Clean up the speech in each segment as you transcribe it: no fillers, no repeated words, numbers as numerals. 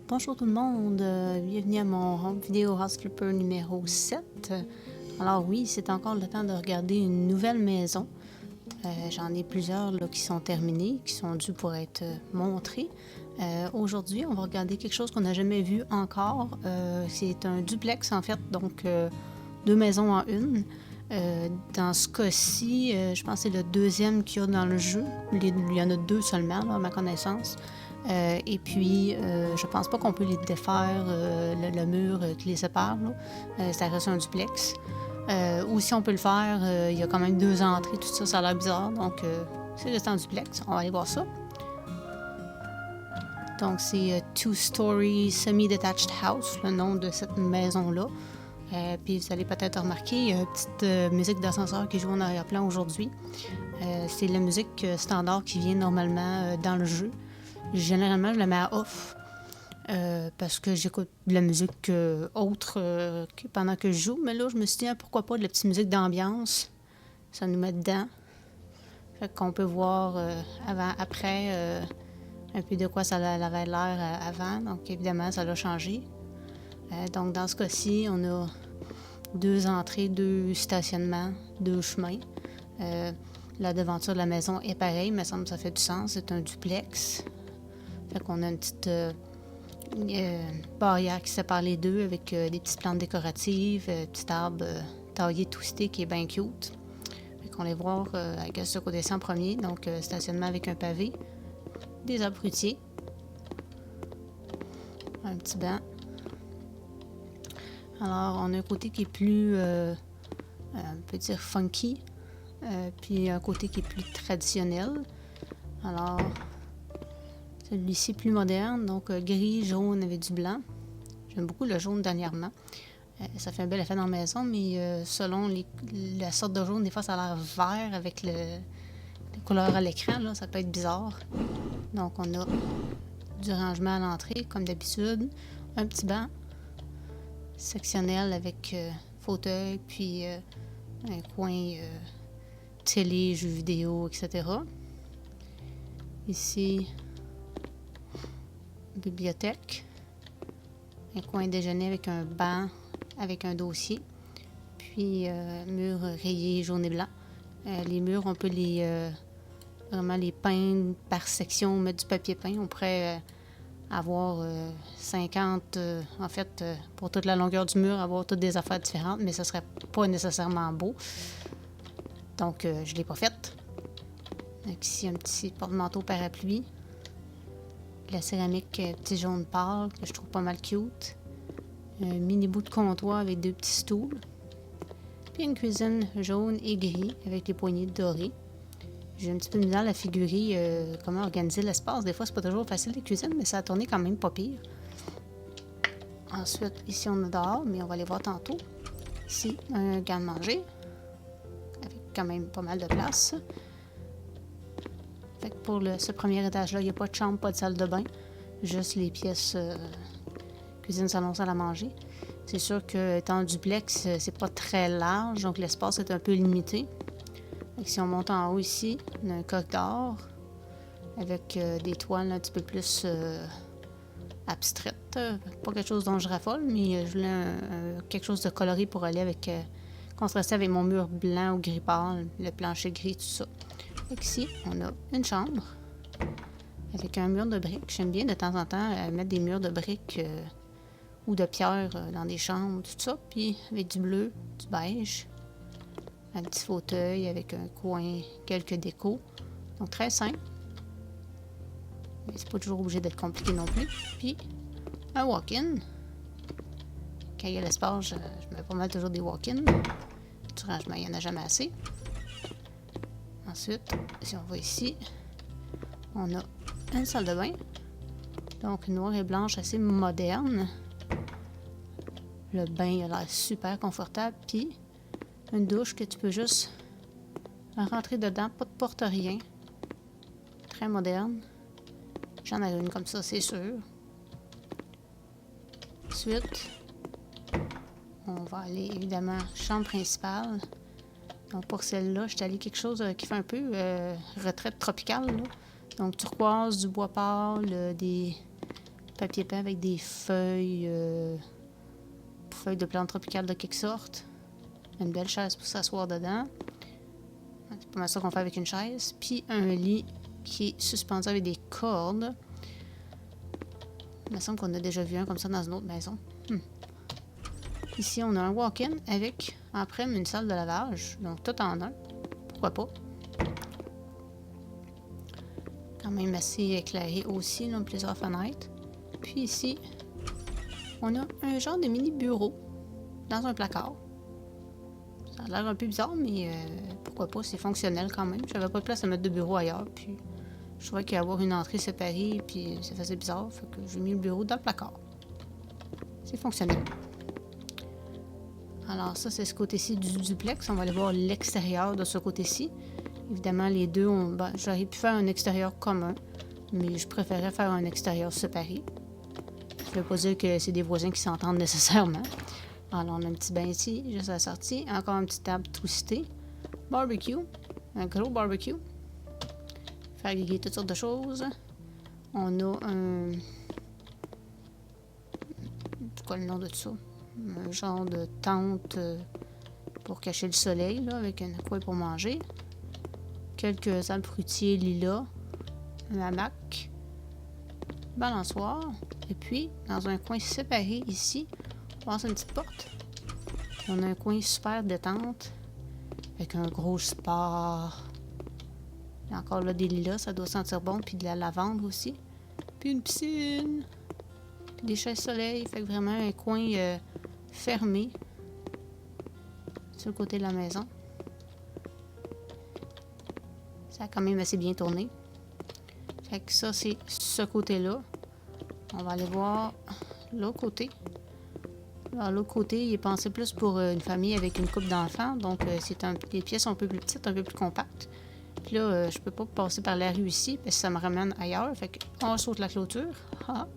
Bonjour tout le monde, bienvenue à mon home vidéo House Flipper numéro 7. Alors oui, c'est encore le temps de regarder une nouvelle maison. J'en ai plusieurs là, qui sont terminées, qui sont dues pour être montrées. Aujourd'hui, on va regarder quelque chose qu'on n'a jamais vu encore. C'est un duplex en fait, donc deux maisons en une. Dans ce cas-ci, je pense que c'est le deuxième qu'il y a dans le jeu. Il y en a deux seulement, là, à ma connaissance. Et puis, je pense pas qu'on peut les défaire, le mur qui les sépare. Ça reste un duplex. Ou si on peut le faire, il y a quand même deux entrées, tout ça, ça a l'air bizarre. Donc, c'est resté en duplex. On va aller voir ça. Donc, c'est Two-Story Semi-Detached House, le nom de cette maison-là. Puis vous allez peut-être remarquer, il y a une petite musique d'ascenseur qui joue en arrière-plan aujourd'hui. C'est la musique standard qui vient normalement dans le jeu. Généralement, je la mets à off parce que j'écoute de la musique autre pendant que je joue. Mais là, je me suis dit, pourquoi pas de la petite musique d'ambiance. Ça nous met dedans. Fait qu'on peut voir avant, après, un peu de quoi ça avait l'air avant. Donc, évidemment, ça l'a changé. Donc, dans ce cas-ci, on a deux entrées, deux stationnements, deux chemins. La devanture de la maison est pareille, mais ça me semble que ça fait du sens. C'est un duplex. Fait qu'on a une petite barrière qui sépare les deux avec des petites plantes décoratives, petit arbre taillé twisté qui est bien cute. Fait qu'on les voir avec ce côté-ci en premier. Donc, stationnement avec un pavé, des arbres fruitiers, un petit banc. Alors, on a un côté qui est plus, on peut dire funky, puis un côté qui est plus traditionnel. Alors, celui-ci plus moderne, donc gris, jaune avec du blanc. J'aime beaucoup le jaune dernièrement. Ça fait un bel effet dans la maison, mais selon la sorte de jaune, des fois ça a l'air vert avec les couleurs à l'écran, là, ça peut être bizarre. Donc on a du rangement à l'entrée, comme d'habitude. Un petit banc sectionnel avec fauteuil, puis un coin télé, jeux vidéo, etc. Ici, bibliothèque, un coin déjeuner avec un banc, avec un dossier, puis mur rayé jaune et blanc. Les murs, on peut vraiment les peindre par section, mettre du papier peint. On pourrait avoir 50, en fait, pour toute la longueur du mur, avoir toutes des affaires différentes, mais ce serait pas nécessairement beau. Donc, je l'ai pas fait. Donc, ici, un petit porte-manteau parapluie. La céramique petit jaune pâle que je trouve pas mal cute. Un mini bout de comptoir avec deux petits stools. Puis une cuisine jaune et gris avec les poignées dorées. J'ai un petit peu de misère à figurer comment organiser l'espace. Des fois, c'est pas toujours facile les cuisines, mais ça a tourné quand même pas pire. Ensuite, ici, on est dehors, mais on va aller voir tantôt. Ici, un garde-manger avec quand même pas mal de place. Fait que pour ce premier étage-là, il n'y a pas de chambre, pas de salle de bain. Juste les pièces cuisine, salon, salle à manger. C'est sûr que étant duplex, c'est pas très large, donc l'espace est un peu limité. Et si on monte en haut ici, on a un corridor avec des toiles un petit peu plus abstraites. Pas quelque chose dont je raffole, mais je voulais quelque chose de coloré pour aller avec contraster avec mon mur blanc ou gris pâle, le plancher gris, tout ça. Donc ici, on a une chambre avec un mur de briques. J'aime bien de temps en temps mettre des murs de briques ou de pierre dans des chambres, tout ça. Puis avec du bleu, du beige, un petit fauteuil avec un coin, quelques décos. Donc très simple. Mais c'est pas toujours obligé d'être compliqué non plus. Puis un walk-in. Quand il y a l'espace, je mets pas mal toujours des walk-in. Du rangement, il n'y en a jamais assez. Ensuite, si on va ici, on a une salle de bain. Donc noire et blanche, assez moderne. Le bain a l'air super confortable. Puis une douche que tu peux juste rentrer dedans, pas de porte, rien. Très moderne. J'en ai une comme ça, c'est sûr. Ensuite, on va aller évidemment chambre principale. Donc pour celle-là, je suis allée quelque chose qui fait un peu retraite tropicale. Là. Donc turquoise, du bois pâle, des papier peint avec des feuilles, feuilles de plantes tropicales de quelque sorte. Une belle chaise pour s'asseoir dedans. C'est pas mal ça qu'on fait avec une chaise. Puis un lit qui est suspendu avec des cordes. Il me semble qu'on a déjà vu un comme ça dans une autre maison. Ici, on a un walk-in avec, après, une salle de lavage. Donc, tout en un. Pourquoi pas? Quand même assez éclairé aussi, là, plusieurs fenêtres. Puis ici, on a un genre de mini bureau dans un placard. Ça a l'air un peu bizarre, mais pourquoi pas, c'est fonctionnel quand même. J'avais pas de place à mettre de bureau ailleurs, puis je trouvais qu'avoir une entrée séparée, puis ça faisait bizarre, fait que j'ai mis le bureau dans le placard. C'est fonctionnel. Alors ça, c'est ce côté-ci du duplex. On va aller voir l'extérieur de ce côté-ci. Évidemment, les deux, j'aurais pu faire un extérieur commun, mais je préférais faire un extérieur séparé. Je ne veux pas dire que c'est des voisins qui s'entendent nécessairement. Alors, on a un petit bain ici, juste à la sortie. Encore une petite table twistée. Barbecue. Un gros barbecue. Faire griller toutes sortes de choses. On a un... C'est quoi le nom de ça? Un genre de tente pour cacher le soleil, là, avec un coin pour manger. Quelques arbres fruitiers lilas. Un hamac. Balançoire. Et puis, dans un coin séparé ici, on passe une petite porte. Puis on a un coin super détente. Avec un gros spa. Il y a encore là des lilas, ça doit sentir bon. Puis de la lavande aussi. Puis une piscine. Puis des chaises soleil. Fait que vraiment un coin fermé. Sur le côté de la maison. Ça a quand même assez bien tourné. Fait que ça, c'est ce côté-là. On va aller voir l'autre côté. Alors, l'autre côté, il est pensé plus pour une famille avec une couple d'enfants. Donc, les pièces sont un peu plus petites, un peu plus compactes. Puis là, je peux pas passer par la rue ici, parce que ça me ramène ailleurs. Fait qu'on saute la clôture. Ah.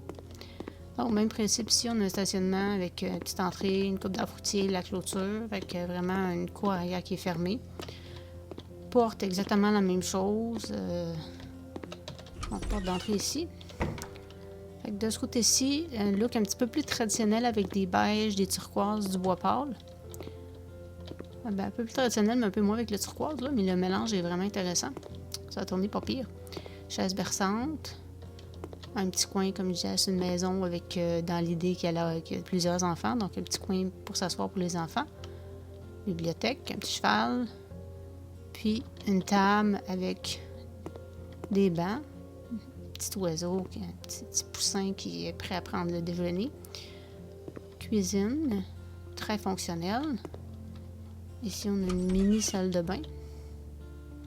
Donc, même principe ici, on a un stationnement avec une petite entrée, une coupe d'arbres fruitiers, la clôture. Fait que vraiment une cour arrière qui est fermée. Porte exactement la même chose. Donc, porte d'entrée ici. Fait que de ce côté-ci, un look un petit peu plus traditionnel avec des beiges, des turquoises, du bois pâle. Ben, un peu plus traditionnel, mais un peu moins avec le turquoise, là, mais le mélange est vraiment intéressant. Ça a tourné pas pire. Chaise berçante. Un petit coin, comme je disais, c'est une maison avec, dans l'idée qu'il y a plusieurs enfants, donc un petit coin pour s'asseoir pour les enfants. Bibliothèque, un petit cheval. Puis une table avec des bancs. Petit oiseau, un petit poussin qui est prêt à prendre le déjeuner. Cuisine, très fonctionnelle. Ici, on a une mini salle de bain.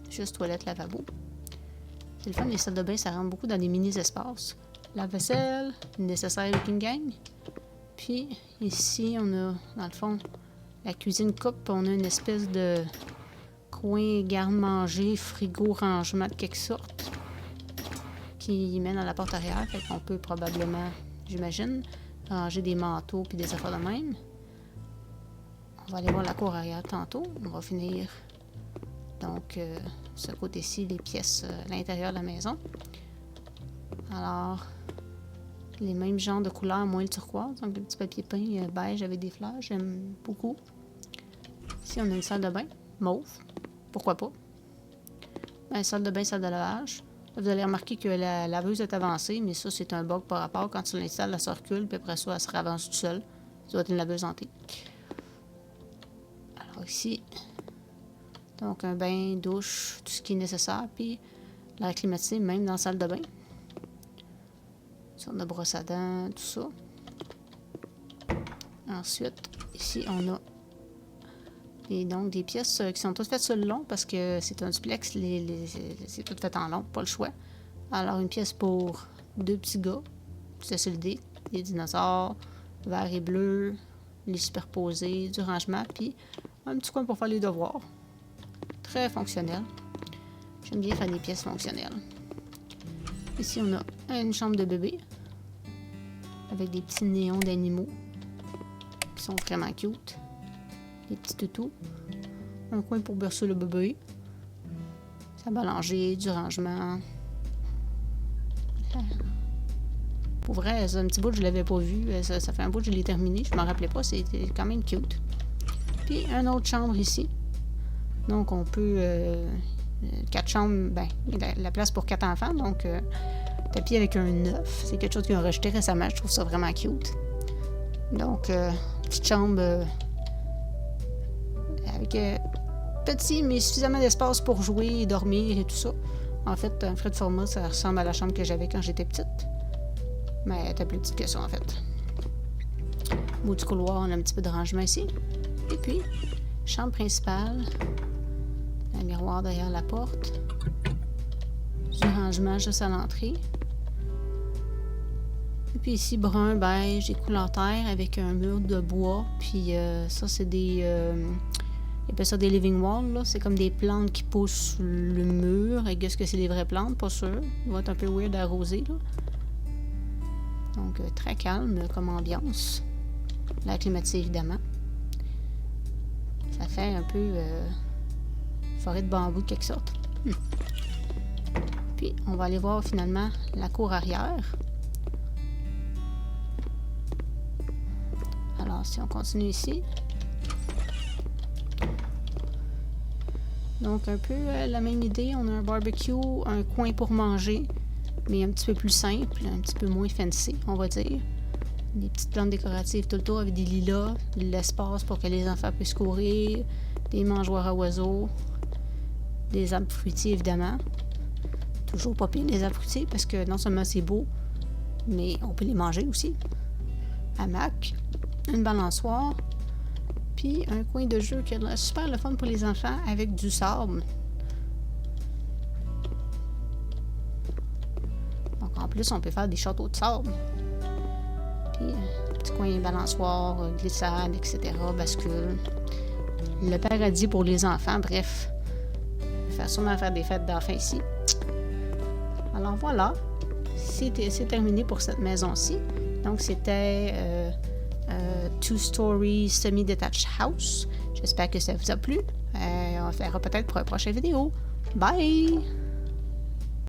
Juste toilette, lavabo. C'est le fun, les salles de bain, ça rentre beaucoup dans des mini-espaces. La vaisselle, une nécessaire looking gang. Puis ici, on a, dans le fond, la cuisine coupe. On a une espèce de coin garde-manger, frigo, rangement de quelque sorte qui mène à la porte arrière. Fait qu'on peut probablement, j'imagine, ranger des manteaux puis des affaires de même. On va aller voir la cour arrière tantôt. On va finir, donc, ce côté-ci, les pièces à l'intérieur de la maison. Alors, les mêmes genres de couleurs, moins le turquoise. Donc, le petit papier peint beige avec des fleurs. J'aime beaucoup. Ici, on a une salle de bain, mauve. Pourquoi pas? Une salle de bain, salle de lavage. Vous allez remarquer que la laveuse est avancée, mais ça, c'est un bug par rapport. Quand tu l'installes, elle se recule, puis après ça, elle se ravance tout seul. Ça doit être une laveuse hantée. Alors ici, donc un bain, douche, tout ce qui est nécessaire, puis l'air climatisé, même dans la salle de bain. On a brosse à dents, tout ça. Ensuite, ici, on a donc des pièces qui sont toutes faites sur le long parce que c'est un duplex, c'est tout fait en long, pas le choix. Alors, une pièce pour deux petits gars, c'est sur l'idée, des dinosaures, vert et bleu, les superposés, du rangement, puis un petit coin pour faire les devoirs. Très fonctionnel. J'aime bien faire des pièces fonctionnelles. Ici, on a une chambre de bébé avec des petits néons d'animaux qui sont vraiment cute. Des petits toutous. Un coin pour bercer le bébé. Sa ballanger, du rangement. Pour vrai, c'est un petit bout que je l'avais pas vu. Ça fait un bout que je l'ai terminé. Je m'en rappelais pas. C'était quand même cute. Puis, une autre chambre ici. Donc, on peut... 4 chambres, ben, la place pour 4 enfants. Donc, tapis avec un 9. C'est quelque chose qu'ils ont rejeté récemment. Je trouve ça vraiment cute. Donc, petite chambre avec petit, mais suffisamment d'espace pour jouer et dormir et tout ça. En fait, un frais de format, ça ressemble à la chambre que j'avais quand j'étais petite. Mais elle était plus petite que ça, en fait. Au bout du couloir, on a un petit peu de rangement ici. Et puis, chambre principale. Un miroir derrière la porte. Du rangement juste à l'entrée. Et puis ici, brun, beige et couleur terre avec un mur de bois. Puis ça, c'est des... ils appellent ça des living walls, là. C'est comme des plantes qui poussent sur le mur. Et est-ce que c'est des vraies plantes? Pas sûr. Il va être un peu weird à arroser, là. Donc, très calme comme ambiance. L'air climatisé, évidemment. Ça fait un peu forêt de bambou de quelque sorte. Puis, on va aller voir finalement la cour arrière. Alors, si on continue ici. Donc, un peu la même idée. On a un barbecue, un coin pour manger, mais un petit peu plus simple, un petit peu moins fancy, on va dire. Des petites plantes décoratives tout le tour avec des lilas, de l'espace pour que les enfants puissent courir, des mangeoires à oiseaux, des arbres fruitiers, évidemment. Toujours pas pire, les arbres fruitiers, parce que non seulement c'est beau, mais on peut les manger aussi. Hamac, une balançoire, puis un coin de jeu qui a l'air super le fun pour les enfants avec du sable. Donc en plus, on peut faire des châteaux de sable. Puis un petit coin balançoire, glissade, etc., bascule. Le paradis pour les enfants, bref. Il va sûrement faire des fêtes d'enfants ici. Alors voilà, c'est terminé pour cette maison-ci. Donc c'était two-story semi-detached house. J'espère que ça vous a plu. On le fera peut-être pour une prochaine vidéo. Bye!